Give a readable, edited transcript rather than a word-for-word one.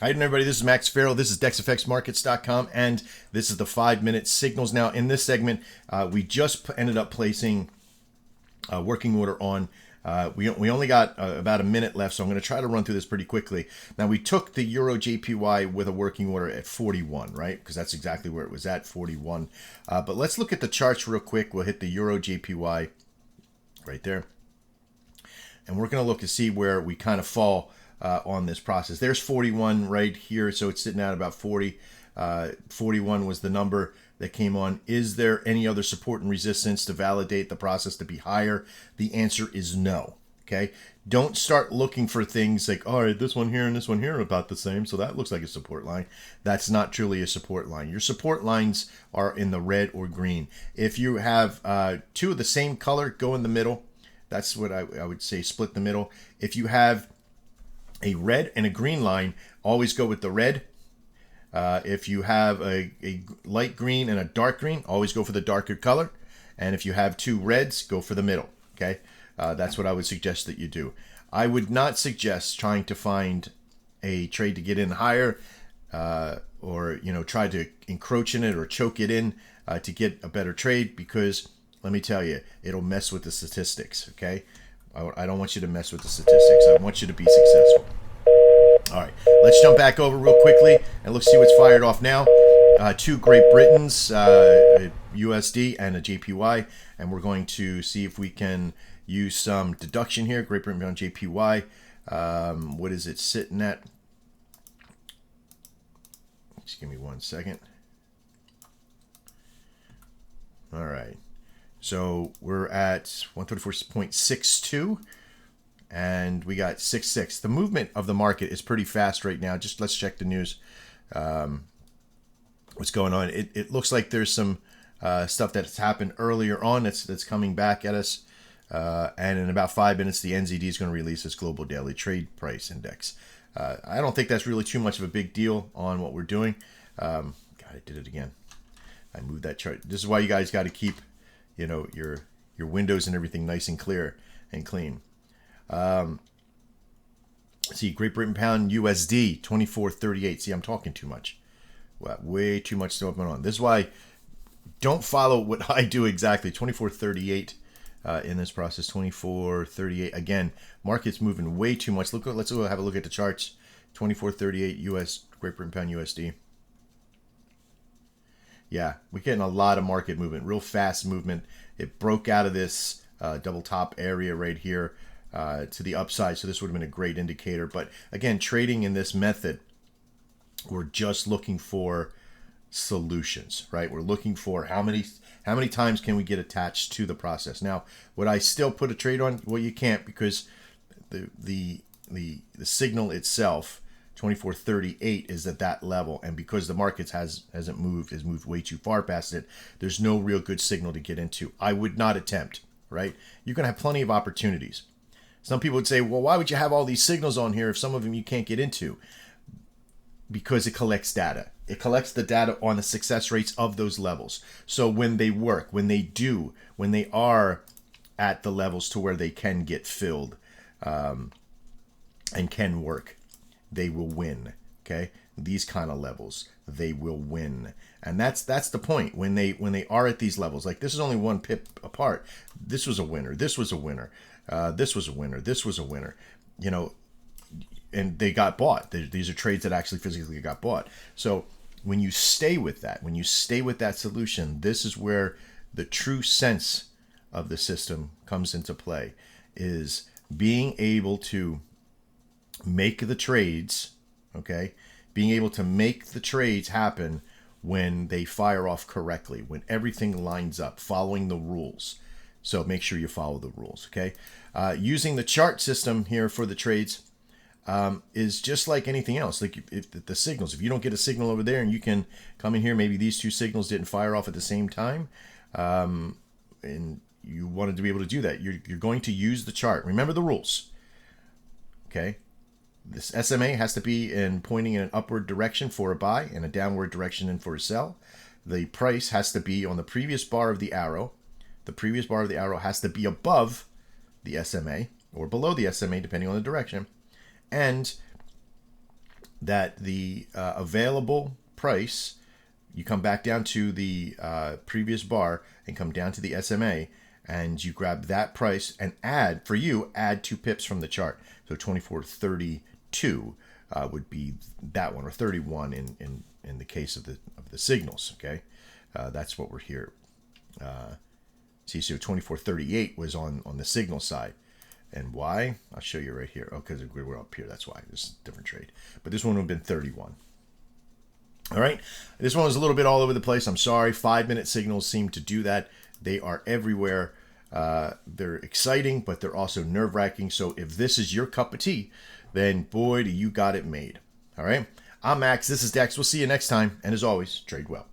Hi, everybody. This is Max Farrell. This is DexFX and this is the 5-minute signals. Now, in this segment, we just ended up placing a working order on. We only got about a minute left, so I'm going to try to run through this pretty quickly. Now, we took the Euro JPY with a working order at 41, right? Because that's exactly where it was at, 41. But let's look at the charts real quick. We'll hit the Euro JPY right there. And we're going to look to see where we kind of fall on this process. There's 41 right here, so it's sitting at about 40. 41 was the number that came on. Is there any other support and resistance to validate the process to be higher? The answer is no. Okay, don't start looking for things like, all right, this one here and this one here are about the same, so that looks like a support line. That's not truly a support line. Your support lines are in the red or green. If you have two of the same color, go in the middle. That's what I would say, split the middle. If you have a red and a green line, always go with the red. If you have a light green and a dark green, always go for the darker color. And if you have two reds, go for the middle. Okay, that's what I would suggest that you do. I would not suggest trying to find a trade to get in higher, or try to encroach in it or choke it in to get a better trade, because let me tell you, it'll mess with the statistics. Okay, I don't want you to mess with the statistics. I want you to be successful. All right, let's jump back over real quickly and let's see what's fired off now. Two Great Britons, a USD and a JPY, and we're going to see if we can use some deduction here. Great Britain on JPY. What is it sitting at? Just give me 1 second. All right. So we're at 134.62 and we got 6.6. The movement of the market is pretty fast right now. Just let's check the news. What's going on? It looks like there's some stuff that's happened earlier on that's coming back at us. And in about 5 minutes, the NZD is going to release its global daily trade price index. I don't think that's really too much of a big deal on what we're doing. God, I did it again. I moved that chart. This is why you guys got to keep your windows and everything nice and clear and clean. See, Great Britain pound USD 24.38. See, I'm talking too much. Way too much stuff going on. This is why don't follow what I do exactly. 24.38 in this process. 24.38 again. Market's moving way too much. Let's go have a look at the charts. 24.38 US Great Britain pound USD. Yeah, we're getting a lot of market movement, real fast movement. It broke out of this double top area right here to the upside, so this would have been a great indicator. But again, trading in this method, we're just looking for solutions, right? We're looking for how many times can we get attached to the process. Now, would I still put a trade on? Well, you can't, because the signal itself, 24.38, is at that level, and because the markets has moved way too far past it, there's no real good signal to get into. I would not attempt, right? You're going to have plenty of opportunities. Some people would say, well, why would you have all these signals on here if some of them you can't get into? Because it collects data. It collects the data on the success rates of those levels. So when they work, when they are at the levels to where they can get filled and can work, they will win. Okay, these kind of levels, they will win, and that's the point. When they are at these levels, like this is only 1 pip apart. This was a winner. This was a winner. This was a winner. This was a winner. And they got bought. These are trades that actually physically got bought. So when you stay with that solution, this is where the true sense of the system comes into play. Is being able to make the trades, okay? Being able to make the trades happen when they fire off correctly, when everything lines up, following the rules. So make sure you follow the rules, okay? Using the chart system here for the trades is just like anything else. Like if the signals, if you don't get a signal over there and you can come in here, maybe these two signals didn't fire off at the same time, and you wanted to be able to do that, you're going to use the chart. Remember the rules, okay? This SMA has to be pointing in an upward direction for a buy and a downward direction for a sell. The price has to be on the previous bar of the arrow. The previous bar of the arrow has to be above the SMA or below the SMA, depending on the direction. And that the available price, you come back down to the previous bar and come down to the SMA, and you grab that price and add, for you, add 2 pips from the chart. So 24.32 would be that one, or 31 in the case of the signals. Okay, that's what we're here. See, so 24.38 was on the signal side. And why? I'll show you right here. Oh, because we're up here. That's why. This is a different trade. But this one would have been 31. All right. This one was a little bit all over the place. I'm sorry. 5-minute signals seem to do that. They are everywhere. They're exciting, but they're also nerve-wracking. So if this is your cup of tea, then boy, do you got it made. All right. I'm Max. This is Dex. We'll see you next time. And as always, trade well.